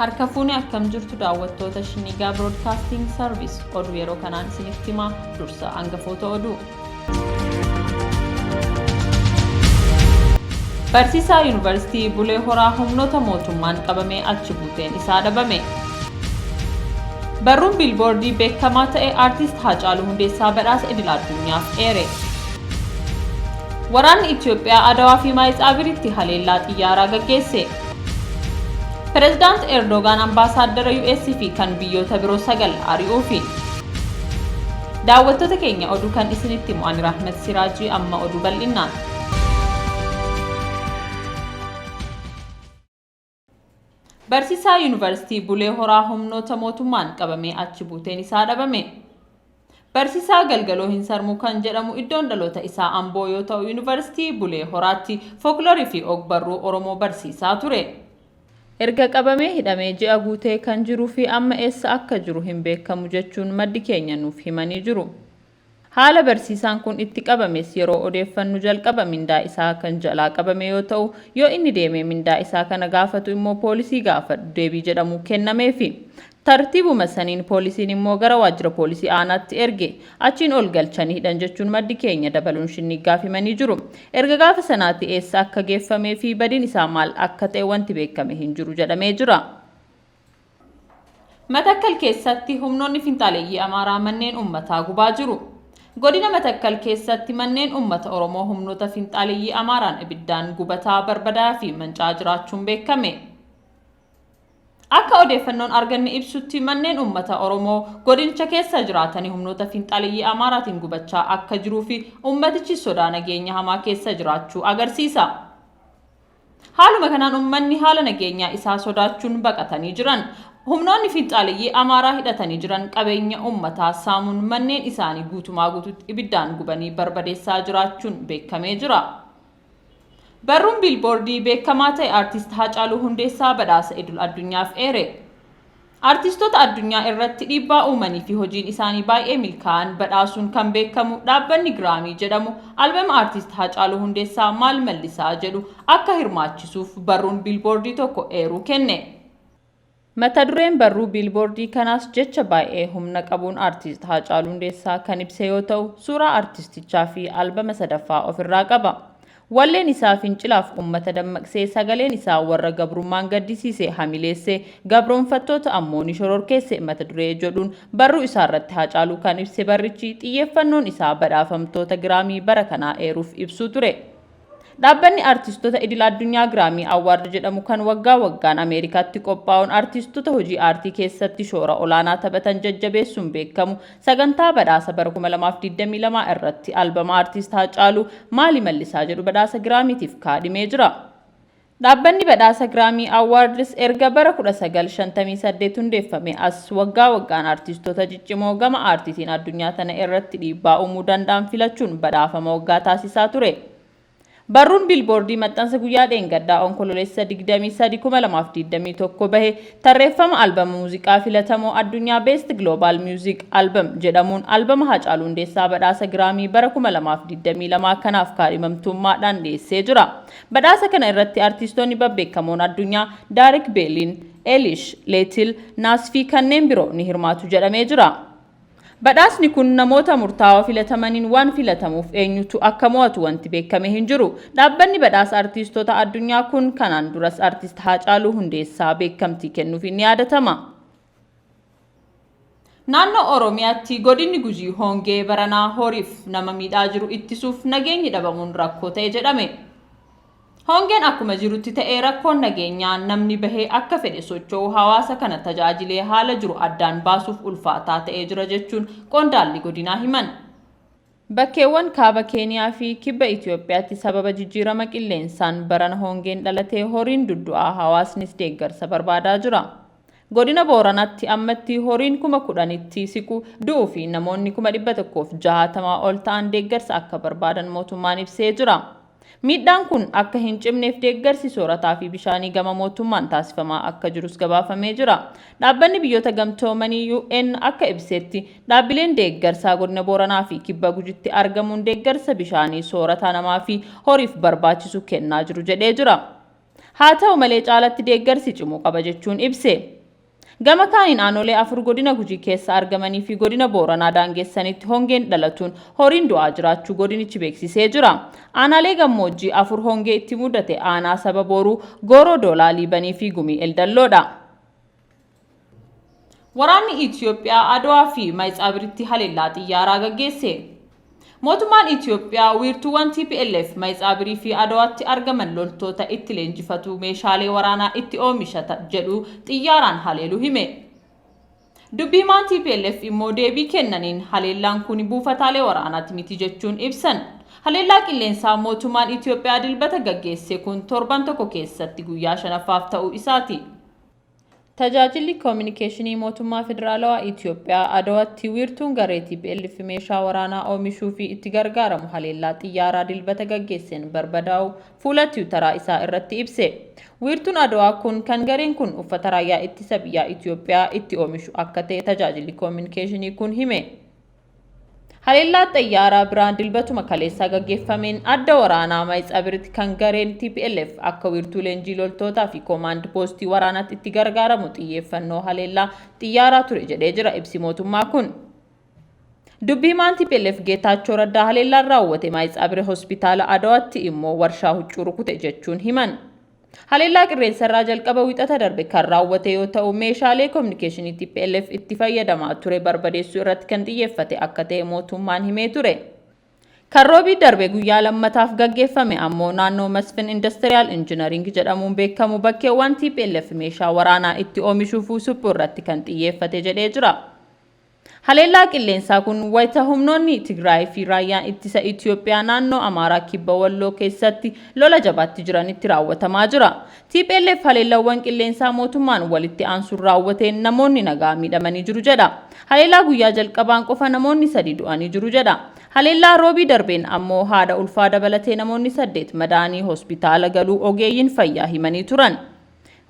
Harka fuuni akkam jirtu daawwattoota Shinigaa Broadcasting Service oduu yeroo kanaan isinitti himaa dursa hangafoota oduu. Barsiisaa Yuunivarsiitii Bulee Horaa humnoota mootummaan qabamee achi buuteen isaa dhabame. Barruun biilboordii beekamaa ta'e aartist Haacaaluu Hundeessaa badhaasa idil-addunyaaf eere. Waraanni Itoophiyaa Adawaa fi Maayitsaaabiritti haleellaa xiyyaaraa gaggeesse. President Erdogan ambaasaadara US fi kan biyyoota biroo 9 ari'uufi. Daawwattoota keenya oduu kan isinitti himu Rahmat Siraajii amma oduu bal'inaan. Barsiisaa Yuunivarsiitii Bulee Horaa humnoota mootummaan qabamee achi buuteen isaa dhabame. Barsiisaa Galgaloo Hinsarmuu kan jedhamu iddoon dhaloota isaa Amboo yoo ta'u Yuunivarsiitii Bulee Horaatti folkloorii fi og-barruu Oromoo barsiisaa ture. Erga qabamee hidhamee ji'a guutee kan jiruu fi amma eessa akka jiru hin beekamu jechuun maddi keenya nuuf himanii jiru. Haala barsiisaan kun itti qabames yeroo odeeffannu jalqaba mindaa isaa kan jalaa qabame yoo ta'u yoo inni deemee mindaa isaa kana gaafatu immoo poolisii gaafadhu deebii jedhamu kennameefi. Tartiibuma saniin poolisiin immoo gara waajjira poolisii aanaatti erge achiin ol galchanii hidhan jechuun maddi keenya dabaluun Shinnigaaf himanii jiru. Erga gaafa sanaatti eessa akka geeffamee fi badiin isaa maal akka ta'e wanti beekame hin jiru jedhamee jira. Matakkal keessatti humnoonni finxaaleeyyii Amaaraa manneen uummataa gubaa jiru. Godina Matakkal keessatti manneen uummata Oromoo humnoota finxaaleeyyii Amaaraan ibiddaan gubataa barbadaa fi mancaa jiraachuun beekame. Akka odeeffannoon arganne ibsutti manneen uummata Oromoo godinicha keessa jiraatanii humnoota finxaaleeyyii Amaaraatiin gubachaa akka jiruu fi uummatichi sodaa nageenya hamaa keessa jiraachuu agarsiisa. Haaluma kanaan uummanni haala nageenyaa isaa sodaachuun baqatanii jiran. Humnoonni finxaaleeyyii Amaaraa hidhatanii jiran qabeenya uummataa saamuun manneen isaanii guutumaa guutuutti ibiddaan gubanii barbadeessaa jiraachuun beekamee jira. Barruun biilboordii beekamaa ta'e aartist Haacaaluu Hundeessaa badhaasa idil-addunyaaf eere. Aartistoota addunyaa irratti dhiibbaa uumanii fi hojiin isaanii baay'ee milkaa'an badhaasuun kan beekamu dhaabbanni Giraamii jedhamu albama aartist Haacaaluu Hundeessaa maal mallisaa jedhu akka hirmaachisuuf barruun biilboordii tokko eeruu kenne. Mata dureen barruu biilboordii kanaas jecha baay'ee humna qabuun aartist Haacaaluu Hundeessaa kan ibse yoo ta'u suuraa aartistichaa fi albama sadaffaa ofirraa qaba. Walleen isaa fincilaaf uummata dammaqsee sagaleen isaa warra gabrummaan gaddisiise hamileesse gabroonfattoota ammoo ni shororkeesse mata duree jedhuun barruu isaa irratti Haacaaluu kan ibse barrichi xiyyeeffannoon isaa badhaafamtoota Giraamii bara kanaa eeruuf ibsuu ture. Dhaabbanni aartistoota idil-addunyaa Giraamii Awwaard jedhamu kan waggaa waggaan Ameerikaatti qophaa'uun aartistoota hojii aartii keessatti shoora olaanaa taphatan jajjabeessuun beekamu sagantaa badhaasa bara 2022 irratti albama aartist Haacaaluu maali mallisaa jedhu badhaasa Giraamiitiif kaadhimee jira. Dhaabbanni badhaasa Giraamii Awwaards erga bara 1958 hundeeffame as waggaa waggaan aartistoota ciccimoo gama aartiitiin addunyaa tana irratti dhiibbaa uumuu danda'an filachuun badhaafama waggaa taasisaa ture. Barruun biilboordii maxxansa guyyaa dheengaddaa onkololeessa 23/2021 bahe tarreeffama albama muuziqaa filatamoo addunyaa Best Global Music Album jedhamuun albama Haacaaluu Hundeessaa badhaasa Giraamii bara 2022 kanaaf kaadhimamtummaadhaan dhiyeessee jira. Badhaasa kana irratti aartistoonni babbeekamoon addunyaa Derek Bellin, Elish Leetil, Nas fi kanneen biroo ni hirmaatu jedhamee jira. Badhaasni kun namoota murtaawaa filatamaniin waan filatamuuf eenyutu akka mo'atu wanti beekame hin jiru. Dhaabbanni badhaasa aartistoota addunyaa kun kanaan duras aartist Haacaaluu Hundeessaa beekamtii kennuuf ni yaadatama. Naannoo Oromiyaatti godinni Gujii hongee baranaa horiif nama miidhaa jiru ittisuuf nageenyi dhabamuun rakkoo ta'e jedhame. Hongeen akkuma jirutti ta'ee rakkoon nageenyaa namni bahee akka fedhe socho'u hawaasa kana tajaajilee haala jiru addaan baasuuf ulfaataa ta'ee jira jechuun qondaalli godinaa himan. Bakkeewwan kaaba Keeniyaa fi kibba Itoophiyaatti sababa jijjiirama qilleensaan barana hongeen dhalatee horiin duddu'aa hawaasnis deeggarsa barbaadaa jira. Godina Booranaatti ammatti horiin 10,000tti siqu du'uu fi namoonni 160 ol ta'an deeggarsa akka barbaadan mootummaan ibsee jira. Miidhaan kun akka hin cimneef deeggarsi soorataa fi bishaanii gama mootummaan taasifamaa akka jirus gabaafamee jira. Dhaabbanni biyyoota gamtoomanii UN akka ibsetti dhaabbileen deeggarsaa godina Booranaa fi kibba Gujiitti argamuun deeggarsa bishaanii soorataa namaa fi horiif barbaachisu kennaa jiru jedhee jira. haa ta'u malee caalatti deeggarsi cimuu qaba jechuun ibse. Gama kaaniin aanolee 4 godina Gujii keessa argamanii fi godina Booranaa daangessanitti hongeen dhalatuun horiin du'aa jiraachuu godinichi beeksisee jira. Aanaalee gammoojjii 4 hongee itti mudate aanaa Saba Booruu, Gooroo Doolaa, Liibanii fi Gumii Eldalloodha. Waraanni Itoophiyaa Adwaa fi Maayitsaabritti haleellaa xiyyaaraa gaggeesse. Mootummaan Itoophiyaa wiirtuuwwan TPLF Maayitsaabirii fi Adwaatti argaman loltoota itti leenjifatu meeshaalee waraanaa itti oomishata jedhu xiyyaaraan haleeluu hime. Dubbiimaan TPLF immoo deebii kennaniin haleellaan kun buufataalee waraanaati miti jechuun ibsan. Haleellaa qilleensaa mootummaan Itoophiyaa dilbata gaggeesse kun torban tokko keessatti guyyaa 5ffaaf ta'uu isaati. Tajaajilli koominikeeshinii mootummaa federaalawaa Itoophiyaa Adwaatti wiirtuun garee TPLF meeshaa waraanaa oomishuu fi itti gargaaramu haleellaa xiyyaaraa dilbata gaggeesseen barbadaa'u fuula tiwutaraa isaa irratti ibse. Wiirtuun Adwaa kun kan gareen kun uffata raayyaa ittisa biyyaa Itoophiyaa itti oomishu akka ta'e tajaajilli koominikeeshinii kun hime. Haleellaa xiyyaaraa biraan dilbatuma kaleessaa gaggeeffameen adda waraanaa Maayitsaabritti kan gareen TPLF akka wiirtuu leenjii loltootaa fi koomaand poostii waraanaatti itti gargaaramu xiyyeeffannoo haleellaa xiyyaaraa ture jedhee jira ibsi mootummaa kun. Dubbiimaan TPLF Geetaachoo Raddaa haleellaan raawwate Maayitsaabri hospitaala Adwaatti immoo warshaa huccuu rukute jechuun himan. Haleellaa qilleensarraa jalqaba wixata darbe kan raawwate yoo ta'u meeshaalee koominikeeshinii TPLF itti fayyadamaa ture barbadeessuu irratti kan xiyyeeffate akka ta'e mootummaan himee ture. Kan roobii darbe guyyaa lammataaf gaggeeffame ammoo naannoo Masfin Industrial Engineering jedhamuun beekamu bakkeewwan TPLF meeshaa waraanaa itti oomishuu fi suphuu irratti kan xiyyeeffate jedhee jira. Haleellaa qilleensaa kun wayita humnoonni Tigraay fi raayyaan ittisa Itoophiyaa naannoo Amaaraa kibba Walloo keessatti lola jabaatti jiranitti raawwatamaa jira. TPLF haleellawwan qilleensaa mootummaan walitti aansuun raawwateen namoonni nagaa miidhamanii jiru jedha. Haleellaa guyyaa jalqabaan qofa namoonni 3 du'anii jiru jedha. Haleellaa roobii darbeen ammoo haadha ulfaa dabalatee namoonni 8 madaanii hospitaala galuu ogeeyyiin fayyaa himanii turan.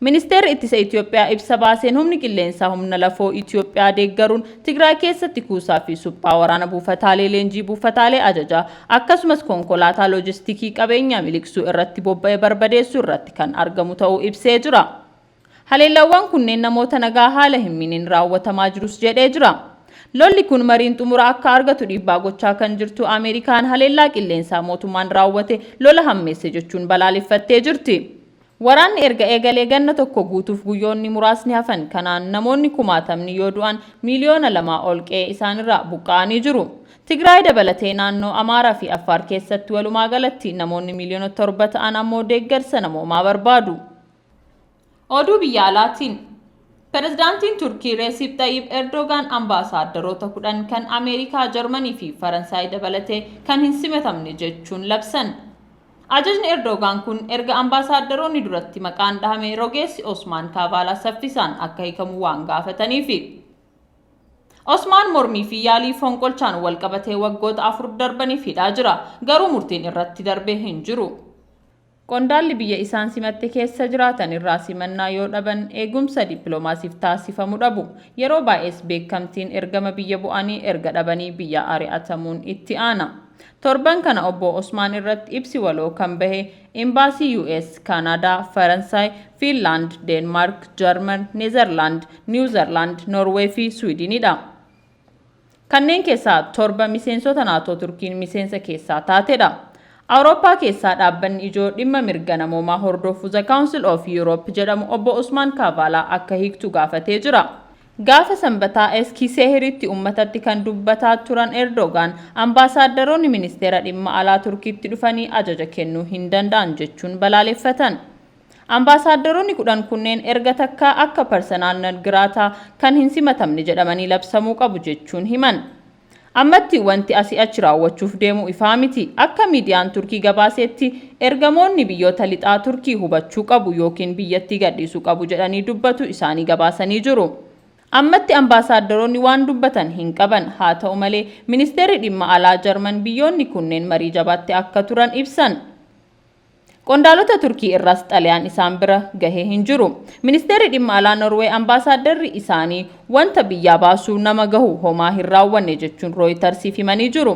Ministeerri ittisa Itoophiyaa ibsa baaseen humni qilleensaa humna lafoo Itoophiyaa deeggaruun Tigraay keessatti kuusaa fi suphaa waraana buufataalee leenjii buufataalee ajajaa akkasumas konkolaataa loojistikii qabeenyaa miliqsuu irratti bobba'ee barbadeessuu irratti kan argamu ta'uu ibsee jira. Haleellawwan kunneen namoota nagaa haala hin miiniin raawwatamaa jirus jedhee jira. Lolli kun mariin xumura akka argatu dhiibbaa gochaa kan jirtu Ameerikaan haleellaa qilleensaa mootummaan raawwate lola hammeesse jechuun balaaleffattee jirti. Waraanni erga eegalee ganna tokko guutuuf guyyoonni muraasni hafan kanaan namoonni 10,000 yoo du'an miliyoona 2 ol qe'ee isaanirraa buqqa'anii jiru. Tigraay dabalatee naannoo Amaaraa fi Affaar keessatti walumaa galatti namoonni miliyoona 7 ta'an ammoo deeggarsa namoomaa barbaadu. Oduu biyya alaatiin Pirezidaantiin Turkii Recep Tayyip Erdogan ambaasaadarota 10 kan Ameerikaa, Jarmanii fi Faransaay dabalatee kan hin simatamne jechuun labsan. Ajajni Erdogan kun erga ambaasaadaronni duratti maqaan dhahame rogeessi Osmaan Kaavalaa saffisaan akka hiikamu waan gaafataniifi. Osmaan mormii fi yaalii fonqolchaan wal qabatee waggoota 4 darbaniif hidhaa jira. Garuu murtiin irratti darbee hin jiru. Qondaalli biyya isaan simatte keessa jiraatan irraa simannaa yoo dhaban eegumsa dippiloomaasiif taasifamu dhabu. Yeroo baay'ees beekamtiin ergama biyya bu'anii erga dhabanii biyya ari'atamuun itti aana. Torban kana obbo Osmaan irratti ibsi waloo kan bahe Embassy US, Canada, Faransaay, Finland, Denmark, German, Netherland, New Zealand, Norway fi Swedenidha. Kanneen keessaa 7 miseensota naatoo Turkiin miseensa keessaa taatedha. Awurooppaa keessaa dhaabbanni ijoo dhimma mirga namoomaa hordofu The Council of Europe jedhamu obbo Osmaan Kaavalaa akka hiiktu gaafatee jira. Gaafa sanbataa Eskisehiritti ummatatti kan dubbataa turan Erdogan ambaasaadaronni ministeera dhimma alaa Turkiitti dhufanii ajaja kennuu hin danda'an jechuun balaaleffatan. Ambaasaadaronni 10 kunneen erga takka akka personal non-grata kan hin simatamne jedhamanii labsamuu qabu jechuun himan. Ammatti wanti asii achi raawwachuuf deemu ifaa miti. Akka miidiyaan Turkii gabaasetti ergamoonni biyyoota lixaa Turkii hubachuu qabu yookiin biyyattii gadhiisuu qabu jedhanii dubbatu isaanii gabaasanii jiru. Ammatti ambaasaadaronni waan dubbatan hin qaban. Haa ta'u malee ministeerri dhimma alaa Jarman biyyoonni kunneen marii jabaatti akka turan ibsan. Qondaalota Turkii irraas xalayaan isaan bira gahee hin jiru. Ministeerri dhimma alaa Norway ambaasadarri isaanii wanta biyyaa baasuu nama gahu homaa hin raawwanne jechuun Rooyitersiif himanii jiru.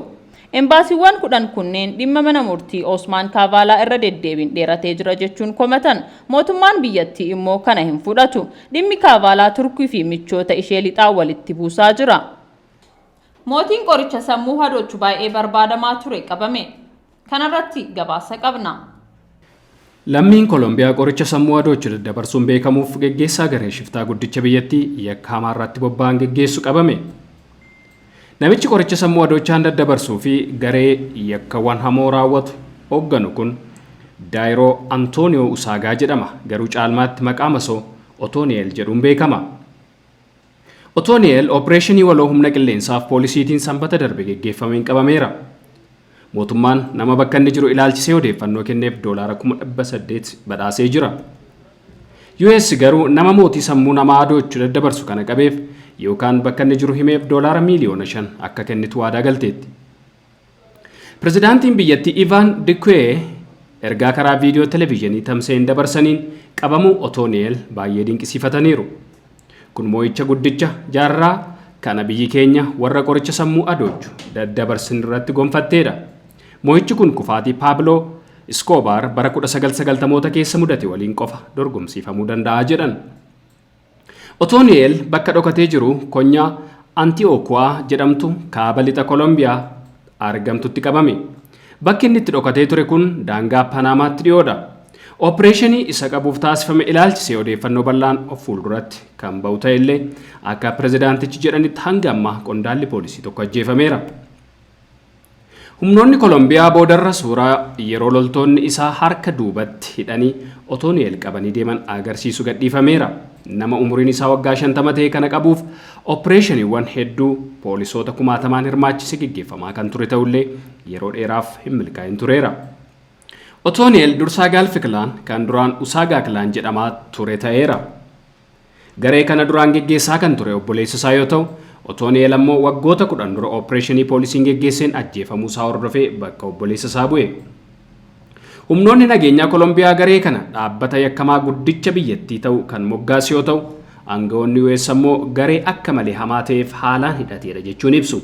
Embaasiiwwan kudhan kunneen dhimma mana murtii Osmaan Kaavalaa irra deddeebiin dheeratee jira jechuun komatan. Mootummaan biyyattii immoo kana hin fudhatu. Dhimmi Kaavalaa Turkii fi michoota ishee lixaa walitti buusaa jira. Mootiin qoricha sammuu hadoochu baay'ee barbaadamaa ture qabame. Kanarratti gabaasa qabna. Lammiin Kolombiyaa qoricha sammuu hadoochu daddabarsuun beekamuuf geggeessaa garee shiftaa guddicha biyyattii yakka hamaa irratti bobba'an geggeessu qabame. Namichi qoricha sammuu hadoochaan daddabarsuu fi garee yakkawwan hamoo raawwatu hoogganu kun Daayiroo Antooniyoo Usaagaa jedhama. Garuu caalmaatti maqaa masoo Otooniyeel jedhuun beekama. Otooniyeel opereeshinii waloo humna qilleensaaf poolisiitiin sanbata darbe geggeeffameen qabameera. Mootummaan nama bakka inni jiru ilaalchisee odeeffannoo kenneef $800,000 badhaasee jira. US garuu nama mootii sammuu namaa hadoochu daddabarsu kana qabeef yookaan bakka inni jiru himeef $5,000,000 akka kennitu waadaa galteetti. Pirezidaantiin biyyattii Ivan Duque ergaa karaa viidiyoo televiizyinii tamsa'een dabarsaniin qabamuu Otooniyeel baay'ee dinqisiifataniiru. Kun moo'icha guddicha jaarraa kana biyyi keenya warra qoricha sammuu hadoochu daddabarsin irratti gonfatteedha. Moo'ichi kun kufaatii Pablo Escobar bara 1990moota keessa mudate waliin qofa dorgomsiifamuu danda'a jedhan. Otooniyeel bakka dhokatee jiru konyaa Antioquia jedhamtu kaaba lixa Kolombiyaa argamtutti qabame. Bakki inni itti dhokatee ture kun daangaa Panaamaatti dhiyoodha. Opereeshinii isa qabuuf taasifame ilaalchisee odeeffannoo bal'aan of fuulduratti kan ba'u ta'ellee akka pirezidaantichi jedhanitti hanga ammaa qondaalli poolisii tokko ajjeefameera. Humnoonni Kolombiyaa boodarra suuraa yeroo loltoonni isaa harka duubatti hidhanii Otooniyeel qabanii deeman agarsiisu gadhiifameera. Nama umuriin isaa waggaa 50 ta'e kana qabuuf opereeshiniiwwan hedduu poolisoota 1000 hirmaachise geggeeffamaa kan ture ta'ullee yeroo dheeraaf hin milkaa'in tureera. Otooniyeel dursaa Gaalfi Kilaan kan duraan Usaagaa Kilaan jedhamaa ture ta'eera. Garee kana duraan geggeessaa kan ture obboleessa isaa yoo ta'u, Otooniyeel ammoo waggoota 10 dura opereeshinii poolisiin geggeesseen ajjeefamuu isaa hordofee bakka obboleessa isaa bu'e. Humnoonni nageenyaa Kolombiyaa garee kana dhaabbata yakkamaa guddicha biyyattii ta'u kan moggaase yoo ta'u, aangawoonni US ammoo garee akka malee hamaa ta'eef haalaan hidhateedha jechuun ibsu.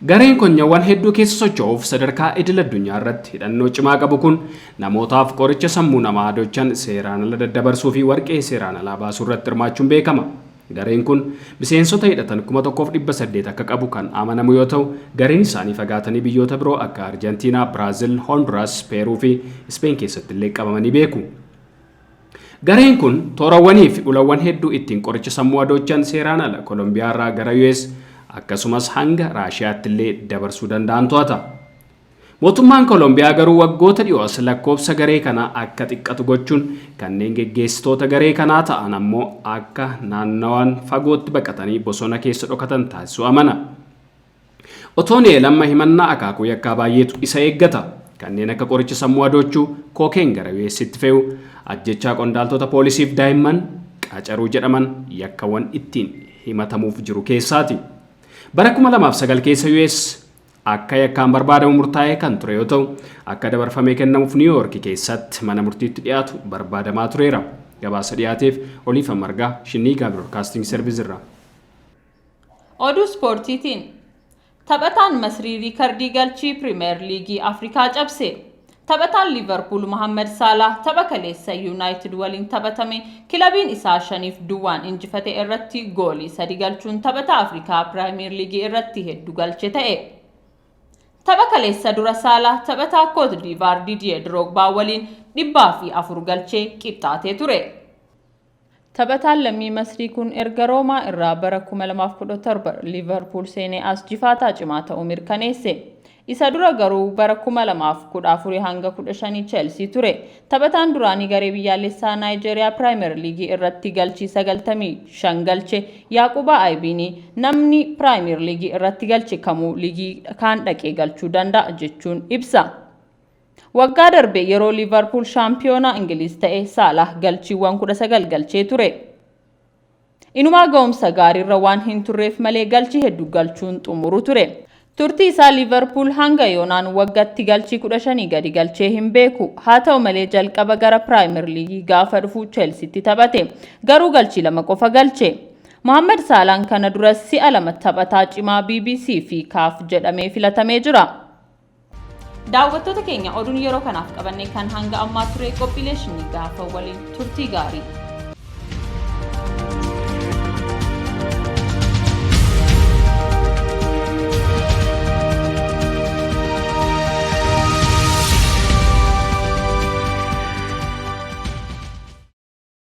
Gareen konyawwan hedduu keessa socho'uuf sadarkaa idil addunyaa irratti hidhannoo cimaa qabu kun namootaaf qoricha sammuu namaa hadoochan seeraan ala daddabarsuu fi warqee seeraan alaa baasuu irratti hirmaachuun beekama. Gareen kun miseensota hidhatan 1,800 akka qabu kan amanamu yoo ta'u, gareen isaanii fagaatanii biyyoota biroo akka Arjentiinaa, Biraazil, Honduras, Peeruu fi Ispeen keessatti illee qabamanii beeku. Gareen kun toorawwanii fi ulawwan hedduu ittiin qoricha sammuu hadoochan seeraan ala Kolombiyaa irraa gara US akkasumas hanga Raashiyaatti illee dabarsuu danda'an to'ata. Mootummaan Kolombiyaa garuu waggoota dhiyoos lakkoofsa garee kanaa akka xiqqatu gochuun kanneen geggeessitoota garee kanaa ta'an ammoo akka naannawaan fagootti baqatanii bosona keessa dhokatan taasisuu amana. Otooniyeel amma himannaa akaakuu yakkaa baay'eetu isa eeggata. Kanneen akka qoricha sammuu hadoochuu kookeen gara US'tti fe'u ajjechaa qondaaltota poolisiif daa'imman qacaruu jedhaman yakkawwan ittiin himatamuuf jiru keessaati. Bara 2009 keessa US akka yakkaan barbaadamu murtaa'ee kan ture yoo ta'u, akka dabarfamee kennamuuf New York keessatti mana murtiitti dhiyaatu barbaadamaa tureera. Gabaasa dhiyaateef Oliifa Margaa Shinniigaa Broadcasting Service irraa. Oduu ispoortiitiin taphataan Masrii riikardii galchii Pirimeer Liigii Afrikaa cabse. Taphataan Liverpool Mohamed Salah tapha kaleessa United waliin taphatame kilabiin isaa 5-2 injifate irratti goolii 3 galchuun taphata Afrikaa Pirimeer Liigii irratti hedduu galche ta'e. Tapha kaleessa dura Salah taphataa Cote d'Ivoire Didier Drogba waliin 400 galchee qixxaatee ture. Taphataan lammii Masrii kun erga Roomaa irraa bara 2017 Liverpool seenee as jifaataa cimaa ta'uu mirkaneesse. Isa dura garuu bara 2014 hanga 15 Chelsea ture. Taphataan duraanii garee biyyaalessaa Nigeria Premier League irratti galchii 95 galche Yaquba Aybini namni Premier League irratti galche kamuu liigii kaan dhaqee galchuu danda'a jechuun ibsa. Waggaa darbe yeroo Liverpool shaampiyoonaa Ingiliz ta'e Salah galchiiwwan 19 galchee ture. Inumaa ga'umsa gaariirra waan hin turreef malee galchii hedduu galchuun xumuru ture. Turtii isaa Liverpool hanga yoonaan waggaatti galchii 15 gadi galchee hin beeku. Haa ta'u malee jalqaba gara Premier League gaafa dhufu Chelseaatti taphate. Garuu galchii 2 qofa galche. Mohamed Salah kana dura si'a 2 taphataa cimaa BBC fi CAF jedhamee filatamee jira. Daawwattoota keenya oduun yeroo kanaaf qabannee kan hanga ammaa ture qophiilee shinii gaafa waliin turtii gaarii.